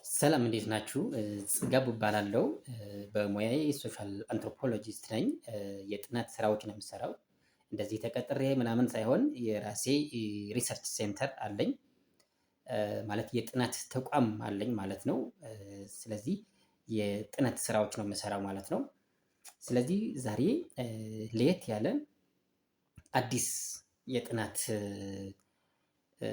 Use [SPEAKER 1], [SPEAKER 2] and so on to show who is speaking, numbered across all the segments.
[SPEAKER 1] ሰላም እንዴት ናችሁ? ጽጋቡ እባላለሁ። በሙያዬ ሶሻል አንትሮፖሎጂስት ነኝ። የጥናት ስራዎች ነው የምሰራው። እንደዚህ ተቀጥሬ ምናምን ሳይሆን የራሴ ሪሰርች ሴንተር አለኝ። ማለት የጥናት ተቋም አለኝ ማለት ነው። ስለዚህ የጥናት ስራዎች ነው የምሰራው ማለት ነው። ስለዚህ ዛሬ ለየት ያለ አዲስ የጥናት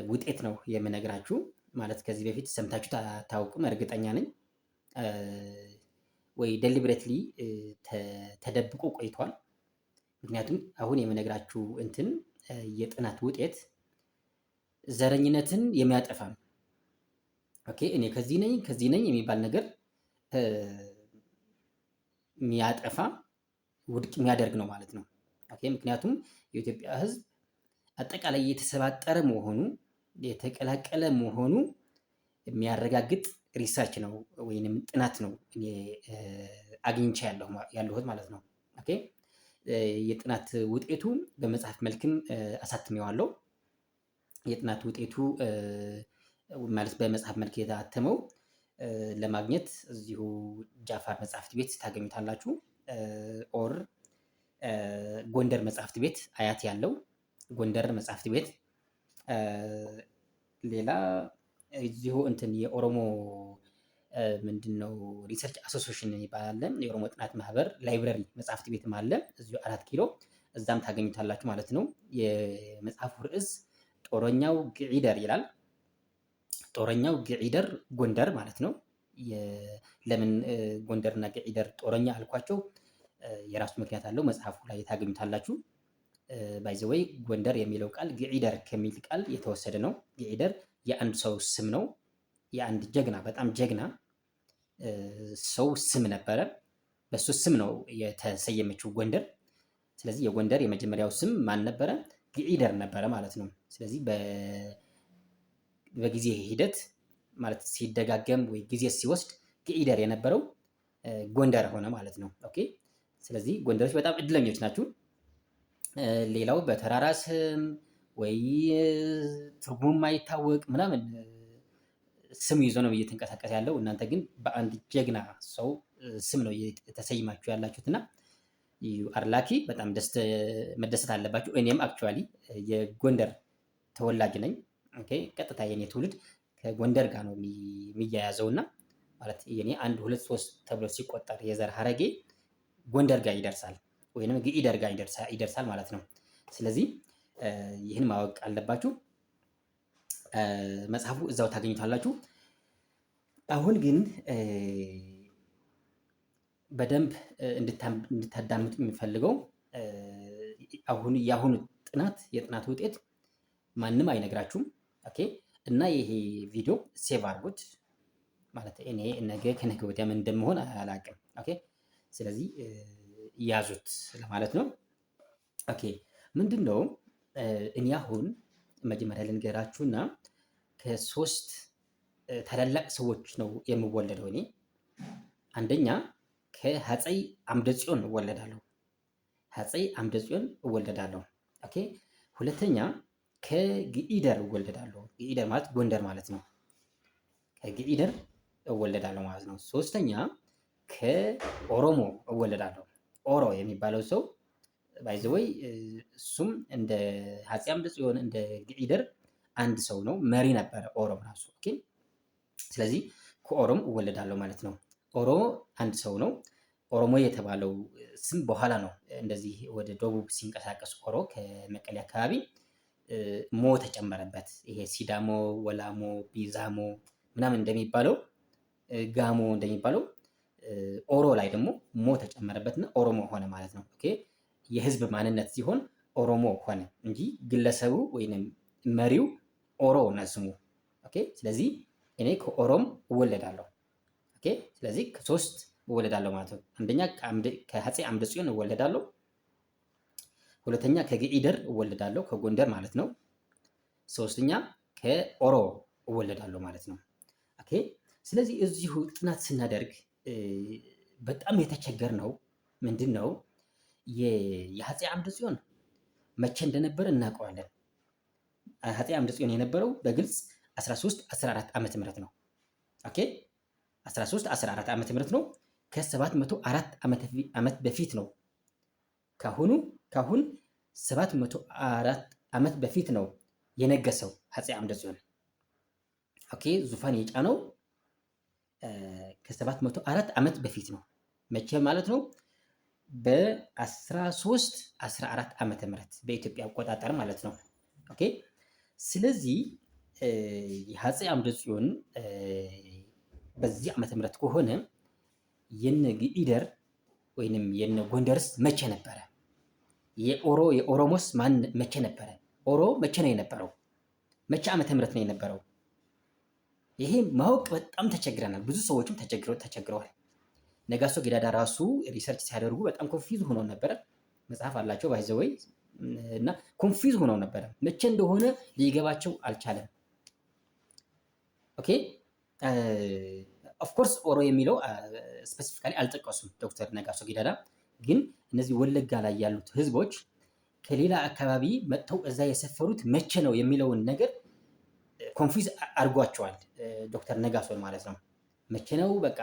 [SPEAKER 1] ውጤት ነው የምነግራችሁ። ማለት ከዚህ በፊት ሰምታችሁት አታውቁም እርግጠኛ ነኝ። ወይ ዴሊብሬትሊ ተደብቆ ቆይቷል። ምክንያቱም አሁን የምነግራችሁ የጥናት ውጤት ዘረኝነትን የሚያጠፋ ነው። ኦኬ እኔ ከዚህ ነኝ የሚባል ነገር የሚያጠፋ ውድቅ የሚያደርግ ነው ማለት ነው። ኦኬ ምክንያቱም የኢትዮጵያ ሕዝብ አጠቃላይ የተሰባጠረ መሆኑ የተቀላቀለ መሆኑ የሚያረጋግጥ ሪሰርች ነው ወይንም ጥናት ነው እኔ አግኝቼ ያለሁት ማለት ነው። ኦኬ የጥናት ውጤቱ በመጽሐፍ መልክም አሳትሜዋለሁ። የጥናት ውጤቱ ማለት በመጽሐፍ መልክ የታተመው ለማግኘት እዚሁ ጃፋር መጽሐፍት ቤት ታገኙታላችሁ። ኦር ጎንደር መጽሐፍት ቤት አያት ያለው ጎንደር መጽሐፍት ቤት። ሌላ እዚሁ የኦሮሞ ምንድነው ሪሰርች አሶሲዬሽን ይባላል። የኦሮሞ ጥናት ማህበር ላይብረሪ መጽሐፍት ቤትም አለ እዚሁ 4 ኪሎ፣ እዛም ታገኙታላችሁ ማለት ነው። የመጽሐፉ ርዕስ ጦረኛው ግዒደር ይላል። ጦረኛው ግዒደር ጎንደር ማለት ነው። ለምን ጎንደርና ግዒደር ጦረኛ አልኳቸው? የራሱ ምክንያት አለው። መጽሐፉ ላይ ታገኙታላችሁ። ባይ ዘ ወይ ጎንደር የሚለው ቃል ግዒደር ከሚል ቃል የተወሰደ ነው። ግዒደር የአንድ ሰው ስም ነው። የአንድ ጀግና በጣም ጀግና ሰው ስም ነበረ። በሱ ስም ነው የተሰየመችው ጎንደር። ስለዚህ የጎንደር የመጀመሪያው ስም ማን ነበረ? ግዒደር ነበረ ማለት ነው። ስለዚህ በጊዜ ሂደት ማለት ሲደጋገም ወይ ጊዜ ሲወስድ ግዒደር የነበረው ጎንደር ሆነ ማለት ነው። ኦኬ ስለዚህ ጎንደሮች በጣም እድለኞች ናችሁ። ሌላው በተራራ ስም ወይ ትርጉም ማይታወቅ ምናምን ስም ይዞ ነው እየተንቀሳቀሰ ያለው። እናንተ ግን በአንድ ጀግና ሰው ስም ነው ተሰይማችሁ ያላችሁት እና አርላኪ በጣም መደሰት አለባችሁ። እኔም አክቹዋሊ የጎንደር ተወላጅ ነኝ። ኦኬ ቀጥታ የኔ ትውልድ ከጎንደር ጋር ነው የሚያያዘው እና ማለት የኔ 1 2 3 ተብሎ ሲቆጠር የዘር ሀረጌ ጎንደር ጋር ይደርሳል ወይንም ግዒደር ጋር ይደርሳል ማለት ነው። ስለዚህ ይህን ማወቅ አለባችሁ። መጽሐፉ እዛው ታገኙታላችሁ። አሁን ግን በደንብ እንድታዳምጡ የሚፈልገው የአሁኑ የጥናት ውጤት ማንም አይነግራችሁም። ኦኬ እና ይሄ ቪዲዮ ሴቭ አድርጉት። ማለት እኔ ነገ ከነገ ወዲያ ምን እንደምሆን አላውቅም። ኦኬ ስለዚህ ያዙት ለማለት ነው። ኦኬ ምንድነው እኔ አሁን መጀመሪያ ልንገራችሁና ከ3 ታላላቅ ሰዎች ነው የምወለደው እኔ። አንደኛ ከአፄ አምደ ጽዮን እወለዳለሁ። አፄ አምደ ጽዮን እወለዳለሁ። ኦኬ ሁለተኛ ከግዒደር እወለዳለሁ። ግዒደር ማለት ጎንደር ማለት ነው። ከግዒደር እወለዳለሁ ማለት ነው። ሶስተኛ ከኦሮሞ እወለዳለሁ። ኦሮ የሚባለው ሰው ባይ ዘ ወይ እሱም እንደ አፄ አምደ ጽዮን እንደ ግዒደር አንድ ሰው ነው፣ መሪ ነበረ ኦሮሞ ራሱ። ኦኬ ስለዚህ ከኦሮሞ እወለዳለሁ ማለት ነው። ኦሮሞ አንድ ሰው ነው። ኦሮሞ የተባለው ስም በኋላ ነው እንደዚህ ወደ ደቡብ ሲንቀሳቀስ ኦሮ ከመቀሌ አካባቢ ሞ ተጨመረበት። ይሄ ሲዳሞ፣ ወላሞ፣ ቢዛሞ ምናምን እንደሚባለው ጋሞ እንደሚባለው ኦሮ ላይ ደግሞ ሞ ተጨመረበትና ኦሮሞ ሆነ ማለት ነው። ኦኬ የህዝብ ማንነት ሲሆን ኦሮሞ ሆነ እንጂ ግለሰቡ ወይንም መሪው ኦሮ ነው ስሙ። ኦኬ ስለዚህ እኔ ከኦሮም እወለዳለሁ። ኦኬ ስለዚህ ከ3 እወለዳለሁ ማለት ነው። አንደኛ ከአፄ አምደ ጽዮን እወለዳለሁ። ሁለተኛ ከግዒደር እወለዳለሁ ከጎንደር ማለት ነው። ሶስተኛ ከኦሮ እወለዳለሁ ማለት ነው። ኦኬ ስለዚህ እዚሁ ጥናት ስናደርግ በጣም የተቸገርነው ምንድነው የአፄ አምደ ጽዮን መቼ እንደነበረ እናውቀዋለን። አፄ አምደ ጽዮን የነበረው በግልጽ 1314 ዓመተ ምህረት ነው። ኦኬ 13 14 ዓመተ ምህረት ነው። ከ704 ዓመት በፊት ነው። ካሁን 704 ዓመት በፊት ነው የነገሰው አፄ አምደ ጽዮን። ኦኬ ዙፋን የጫነው ከ704 ዓመት በፊት ነው። መቼ ማለት ነው? በ13 14 ዓመተ ምህረት በኢትዮጵያ አቆጣጠር ማለት ነው። ኦኬ ስለዚህ የአፄ አምደ ጽዮን በዚህ ዓመተ ምህረት ከሆነ የነ ግኢደር ወይንም የነ ጎንደርስ መቼ ነበረ? የኦሮሞስ ማን መቼ ነበረ? ኦሮ መቼ ነው የነበረው? መቼ ዓመተ ምህረት ነው የነበረው? ይሄ ማወቅ በጣም ተቸግረናል። ብዙ ሰዎችም ተቸግረዋል። ነጋሶ ጊዳዳ ራሱ ሪሰርች ሲያደርጉ በጣም ኮንፊዝ ሆነው ነበረ። መጽሐፍ አላቸው ባይዘወይ እና ኮንፊዝ ሆነው ነበረ። መቼ እንደሆነ ሊገባቸው አልቻለም። ኦኬ ኦፍኮርስ ኦሮ የሚለው ስፔሲፊካሊ አልጠቀሱም ዶክተር ነጋሶ ጊዳዳ። ግን እነዚህ ወለጋ ላይ ያሉት ህዝቦች ከሌላ አካባቢ መጥተው እዛ የሰፈሩት መቼ ነው የሚለውን ነገር ኮንፊዝ አድርጓቸዋል ዶክተር ነጋሶን ማለት ነው። መቼ ነው በቃ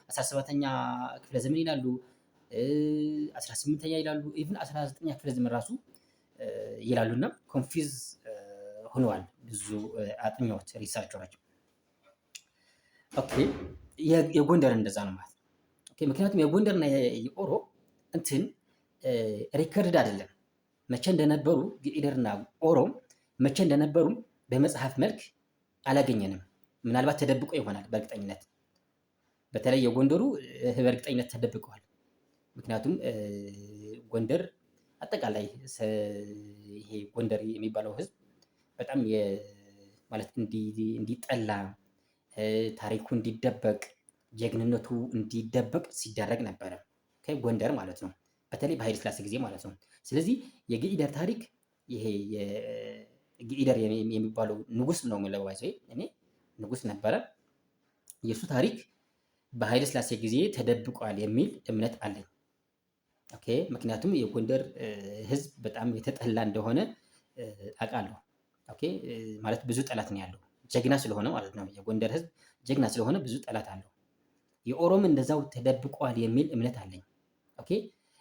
[SPEAKER 1] 17ኛ ክፍለ ዘመን ይላሉ፣ 18ኛ ይላሉ፣ ኢቭን 19ኛ ክፍለ ዘመን ራሱ ይላሉና ኮንፊዝ ሆነዋል ብዙ አጥኚዎች ሪሰርቸሮች። ኦኬ የጎንደር እንደዛ ነው ማለት ነው። ኦኬ ምክንያቱም የጎንደርና የኦሮ እንትን ሪከርድ አይደለም መቼ እንደነበሩ ግኢደርና ኦሮ መቼ እንደነበሩ በመጽሐፍ መልክ አላገኘንም። ምናልባት ተደብቆ ይሆናል በእርግጠኝነት። በተለይ የጎንደሩ በእርግጠኝነት ተደብቀዋል። ምክንያቱም ጎንደር አጠቃላይ ይሄ ጎንደር የሚባለው ህዝብ በጣም ማለት እንዲጠላ፣ ታሪኩ እንዲደበቅ፣ ጀግንነቱ እንዲደበቅ ሲደረግ ነበረ ጎንደር ማለት ነው። በተለይ በኃይለ ሥላሴ ጊዜ ማለት ነው። ስለዚህ የግኢደር ታሪክ ይሄ ግኢደር የሚባለው ንጉስ ነው የሚለው እኔ ንጉስ ነበረ። የእሱ ታሪክ በኃይለ ሥላሴ ጊዜ ተደብቋል የሚል እምነት አለኝ። ኦኬ ምክንያቱም የጎንደር ህዝብ በጣም የተጠላ እንደሆነ አውቃለሁ። ኦኬ ማለት ብዙ ጠላት ነው ያለው፣ ጀግና ስለሆነ ማለት ነው። የጎንደር ህዝብ ጀግና ስለሆነ ብዙ ጠላት አለው። የኦሮም እንደዛው ተደብቋል የሚል እምነት አለኝ። ኦኬ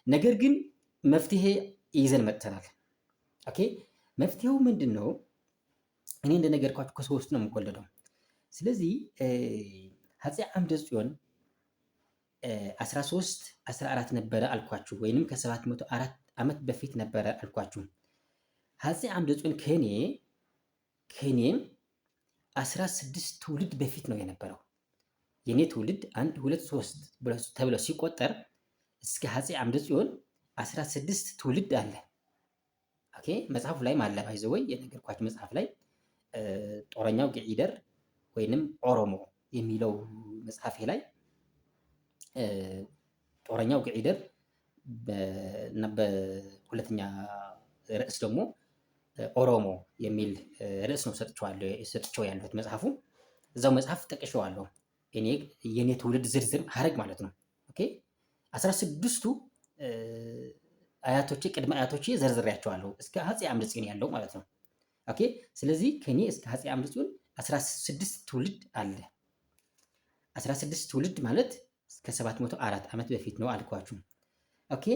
[SPEAKER 1] ነገር ግን መፍትሄ ይዘን መጥተናል። ኦኬ መፍትሄው ምንድን ነው? እኔ እንደነገርኳችሁ ከሶስት ነው የምወለደው። ስለዚህ አፄ አምደ ጽዮን 13 14 ነበረ አልኳችሁ፣ ወይንም ከ704 ዓመት በፊት ነበረ አልኳችሁ። አፄ አምደ ጽዮን ከኔ 16 ትውልድ በፊት ነው የነበረው። የኔ ትውልድ 1 2 3 ተብሎ ሲቆጠር እስከ አፄ አምደ ጽዮን 16 ትውልድ አለ። ኦኬ መጽሐፉ ላይ ማለ ባይዘወይ የነገርኳችሁ መጽሐፍ ላይ ጦረኛው ግኢደር ወይንም ኦሮሞ የሚለው መጽሐፌ ላይ ጦረኛው ግኢደር እና በሁለተኛ ርዕስ ደግሞ ኦሮሞ የሚል ርዕስ ነው ሰጥቼው ያለሁት መጽሐፉ። እዛው መጽሐፍ ጠቅሼዋለሁ። የኔ ትውልድ ዝርዝር ሀረግ ማለት ነው። ኦኬ 16ቱ አያቶቼ ቅድመ አያቶቼ ዘርዝሬያቸዋለሁ እስከ አፄ አምደ ጽዮን ያለው ማለት ነው። ኦኬ ስለዚህ ከኔ እስከ አፄ አምደ ጽዮን 16 ትውልድ አለ። 16 ትውልድ ማለት እስከ 704 ዓመት በፊት ነው አልኳችሁ። ኦኬ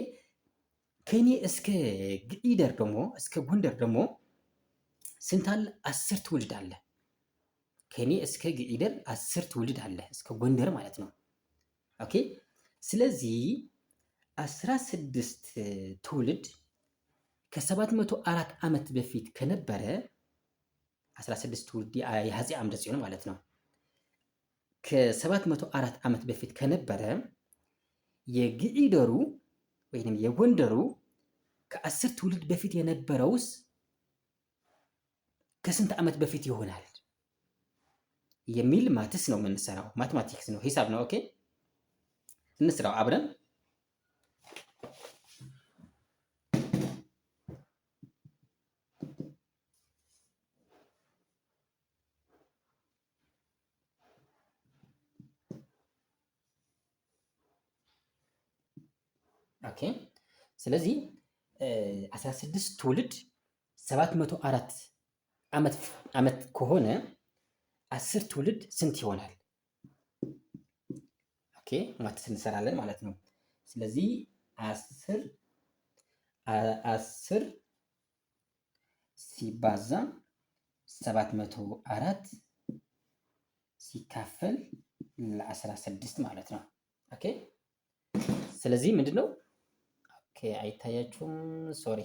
[SPEAKER 1] ከኔ እስከ ግኢደር ደግሞ እስከ ጎንደር ደግሞ ስንት አለ? 10 ትውልድ አለ። ከኔ እስከ ግኢደር 10 ትውልድ አለ እስከ ጎንደር ማለት ነው። ኦኬ ስለዚህ 16 ትውልድ ከ704 ዓመት በፊት ከነበረ 16 ትውልድ የአፄ አምደ ጽዮን ማለት ነው። ከ704 ዓመት በፊት ከነበረ የግኢደሩ ወይንም የጎንደሩ ከ10 ትውልድ በፊት የነበረውስ ከስንት ዓመት በፊት ይሆናል የሚል ማትስ ነው የምንሰራው። ማትማቲክስ ነው፣ ሂሳብ ነው። ኦኬ እንስራው አብረን። ኦኬ ስለዚህ 16 ትውልድ 704 ዓመት ከሆነ 10 ትውልድ ስንት ይሆናል? ኦኬ ማትስ እንሰራለን ማለት ነው። ስለዚህ 10 ሲባዛ 704 ሲካፈል ለ16 ማለት ነው። ኦኬ ስለዚህ ምንድነው? ኦኬ አይታያችሁም? ሶሪ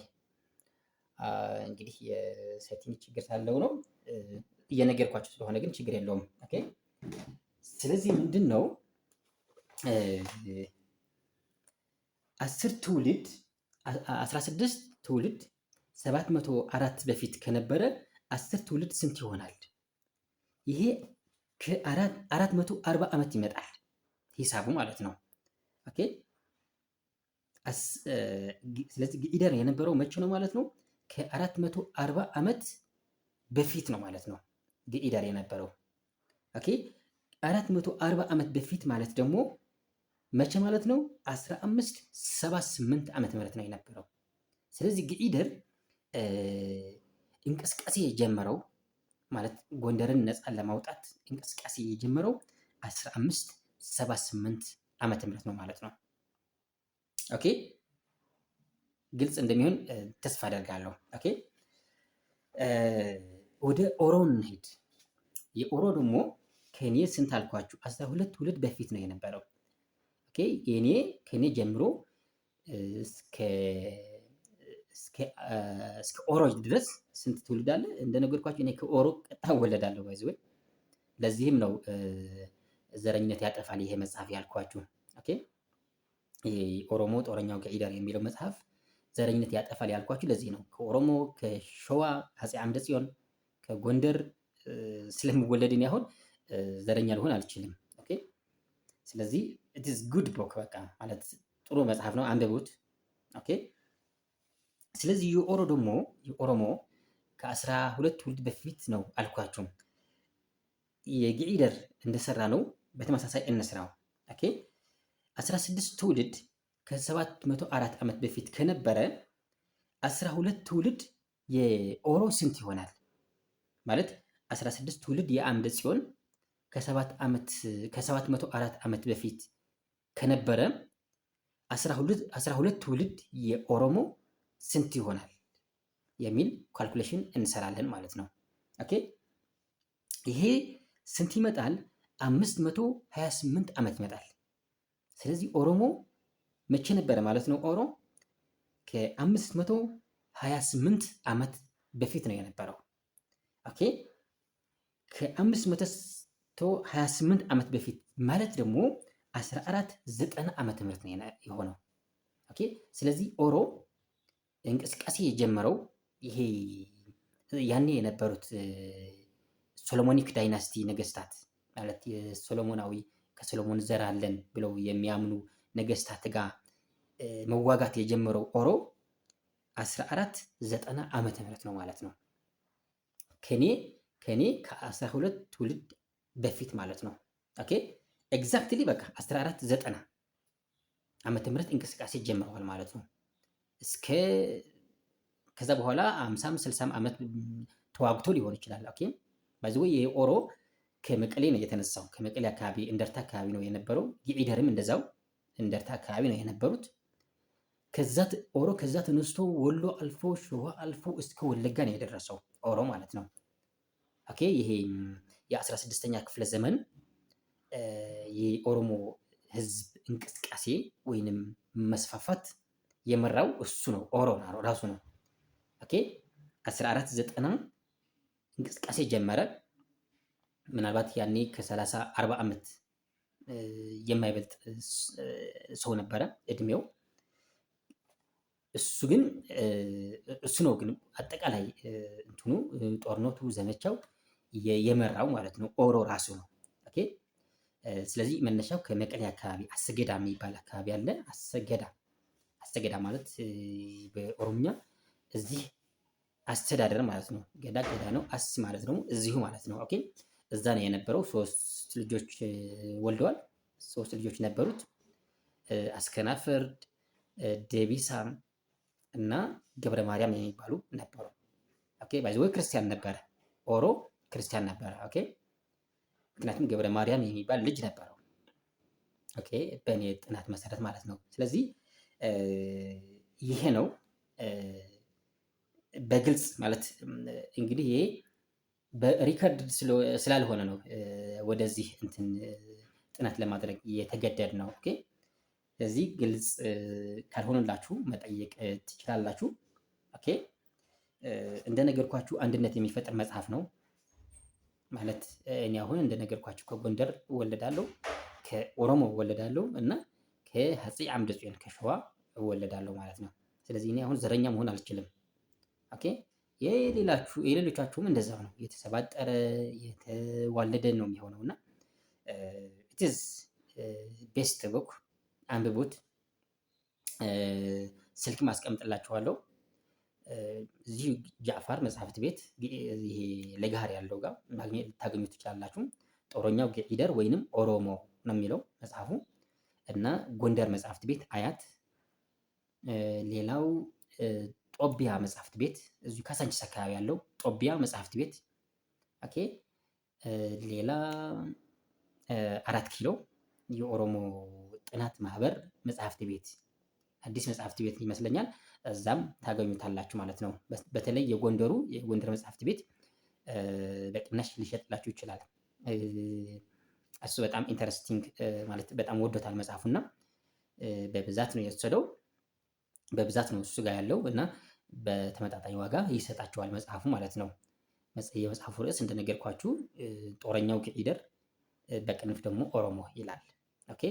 [SPEAKER 1] እንግዲህ የሴቲንግ ችግር ሳለው ነው እየነገርኳችሁ ስለሆነ ግን ችግር የለውም። ኦኬ ስለዚህ ምንድነው 10 ትውልድ 16 ትውልድ 704 በፊት ከነበረ 10 ትውልድ ስንት ይሆናል? ይሄ ከ440 ዓመት ይመጣል ሂሳቡ ማለት ነው። ኦኬ ስለዚህ ግኢደር የነበረው መቼ ነው ማለት ነው? ከ440 ዓመት በፊት ነው ማለት ነው ግኢደር የነበረው። ኦኬ 440 ዓመት በፊት ማለት ደግሞ መቼ ማለት ነው? 1578 ዓመተ ምህረት ነው የነበረው። ስለዚህ ግኢደር እንቅስቃሴ የጀመረው ማለት ጎንደርን ነፃ ለማውጣት እንቅስቃሴ የጀመረው 1578 ዓመተ ምህረት ነው ማለት ነው። ኦኬ ግልጽ እንደሚሆን ተስፋ አደርጋለሁ። ኦኬ ወደ ኦሮ እንሂድ። የኦሮ ደግሞ ከኔ ስንት አልኳችሁ? 12 ትውልድ በፊት ነው የነበረው። ኦኬ ከኔ ጀምሮ እስከ ኦሮ ድረስ ስንት ትውልድ አለ? እንደነገርኳችሁ እኔ ከኦሮ ቀጥታ እወለዳለሁ። ባይዘው ለዚህም ነው ዘረኝነት ያጠፋል ይሄ መጽሐፍ ያልኳችሁ። ኦኬ ኦሮሞ ጦረኛው ገኢደር የሚለው መጽሐፍ ዘረኝነት ያጠፋል ያልኳችሁ ለዚህ ነው። ከኦሮሞ ከሸዋ አፄ አምደ ጽዮን ከጎንደር ስለምወለድ እኔ አሁን ዘረኛ ልሆን አልችልም። ኦኬ ስለዚህ it is good book በቃ ማለት ጥሩ መጽሐፍ ነው፣ አንብቡት። ኦኬ ስለዚህ የኦሮሞ ከ12 ትውልድ በፊት ነው አልኳችሁ። የግኢደር እንደሰራ ነው በተመሳሳይ እንስራው። ኦኬ 16 ትውልድ ከ704 ዓመት በፊት ከነበረ 12 ትውልድ የኦሮ ስንት ይሆናል? ማለት 16 ትውልድ የአምደ ጽዮን ከ704 ዓመት በፊት ከነበረ 12 ትውልድ የኦሮሞ ስንት ይሆናል የሚል ካልኩሌሽን እንሰራለን ማለት ነው። ኦኬ ይሄ ስንት ይመጣል? 528 ዓመት ይመጣል። ስለዚህ ኦሮሞ መቼ ነበረ ማለት ነው? ኦሮ ከ528 ዓመት በፊት ነው የነበረው። ኦኬ ከ528 ዓመት በፊት ማለት ደግሞ 1490 ዓመተ ምህረት ነው የሆነው። ኦኬ ስለዚህ ኦሮ እንቅስቃሴ የጀመረው ይሄ ያኔ የነበሩት ሶሎሞኒክ ዳይናስቲ ነገስታት ማለት የሶሎሞናዊ ከሶሎሞን ዘር አለን ብለው የሚያምኑ ነገስታት ጋር መዋጋት የጀመረው ኦሮ 1490 ዓመተ ምህረት ነው ማለት ነው። ከኔ ከ12 ትውልድ በፊት ማለት ነው። ኦኬ ኤግዛክትሊ በቃ 1490 ዓመተ ምህረት እንቅስቃሴ ጀምረዋል ማለት ነው። ከዛ በኋላ 50 60 ዓመት ተዋግቶ ሊሆን ይችላል። ኦኬ ባይዘው የኦሮ ከመቀሌ ነው የተነሳው። ከመቀሌ አካባቢ እንደርታ አካባቢ ነው የነበረው። ግኢደርም እንደዛው እንደርታ አካባቢ ነው የነበሩት። ኦሮ ከዛ ተነስቶ ወሎ አልፎ ሸዋ አልፎ እስከ ወለጋ ነው የደረሰው ኦሮ ማለት ነው። ኦኬ ይሄ የ16ኛ ክፍለ ዘመን የኦሮሞ ህዝብ እንቅስቃሴ ወይንም መስፋፋት የመራው እሱ ነው፣ ኦሮ ራሱ ነው። ኦኬ 1490 እንቅስቃሴ ጀመረ። ምናልባት ያኔ ከ30 40 ዓመት የማይበልጥ ሰው ነበረ እድሜው። እሱ ነው ግን አጠቃላይ እንትኑ ጦርነቱ ዘመቻው የመራው ማለት ነው፣ ኦሮ ራሱ ነው። ኦኬ ስለዚህ መነሻው ከመቀሌ አካባቢ አሰገዳ የሚባል አካባቢ አለ። አሰገዳ ማለት በኦሮምኛ እዚህ አስተዳደር ማለት ነው። ገዳ ነው። አስ ማለት ደግሞ እዚሁ ማለት ነው። ኦኬ እዛ ነው የነበረው። 3 ልጆች ወልደዋል። 3 ልጆች ነበሩት። አስከናፍርድ፣ ደቢሳ እና ገብረ ማርያም የሚባሉ ነበሩ። ኦኬ ባይዘው ክርስቲያን ነበረ። ኦሮ ክርስቲያን ነበረ። ኦኬ ምክንያቱም ገብረ ማርያም የሚባል ልጅ ነበረው። ኦኬ በእኔ ጥናት መሰረት ማለት ነው። ስለዚህ ይሄ ነው በግልጽ ማለት እንግዲህ ይሄ በሪከርድ ስላልሆነ ነው ወደዚህ እንትን ጥናት ለማድረግ የተገደድ ነው። ኦኬ ስለዚህ ግልጽ ካልሆነላችሁ መጠየቅ ትችላላችሁ። ኦኬ እንደነገርኳችሁ አንድነት የሚፈጥር መጽሐፍ ነው ማለት እኔ አሁን እንደነገርኳችሁ ከጎንደር እወለዳለሁ፣ ከኦሮሞ እወለዳለሁ እና ከአፄ አምደ ጽዮን ከሸዋ እወለዳለሁ ማለት ነው። ስለዚህ እኔ አሁን ዘረኛ መሆን አልችልም። ኦኬ የሌሎቻችሁም እንደዛው ነው። የተሰባጠረ የተዋለደ ነው የሚሆነው እና ኢትዝ ቤስት ቡክ አንብቡት። ስልክ ማስቀምጥላችኋለሁ። እዚሁ ጃዕፋር መጽሐፍት ቤት ይሄ ለጋሃር ያለው ጋር ማግኘት ልታገኙት ትችላላችሁ። ጦረኛው ገዒደር ወይንም ኦሮሞ ነው የሚለው መጽሐፉ እና ጎንደር መጽሐፍት ቤት አያት። ሌላው ጦቢያ መጽሐፍት ቤት እዚሁ ካሳንቺስ አካባቢ ያለው ጦቢያ መጽሐፍት ቤት። ኦኬ ሌላ 4 ኪሎ የኦሮሞ ጥናት ማህበር መጽሐፍት ቤት አዲስ መጽሐፍት ቤት ይመስለኛል። እዛም ታገኙታላችሁ ማለት ነው። በተለይ የጎንደር መጽሐፍት ቤት በቅናሽ ሊሸጥላችሁ ይችላል። እሱ በጣም ኢንተረስቲንግ ማለት በጣም ወዶታል መጽሐፉና በብዛት ነው የወሰደው። በብዛት ነው እሱ ጋር ያለው እና በተመጣጣኝ ዋጋ ይሰጣቸዋል መጽሐፉ ማለት ነው። የመጽሐፉ ርዕስ እንደነገርኳችሁ ጦረኛው ገዒደር በቅንፍ ደግሞ ኦሮሞ ይላል። ኦኬ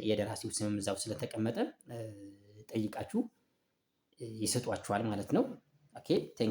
[SPEAKER 1] የደራሲው ስምም እዛው ስለተቀመጠ ጠይቃችሁ ይሰጧችኋል ማለት ነው። ኦኬ ቴንክ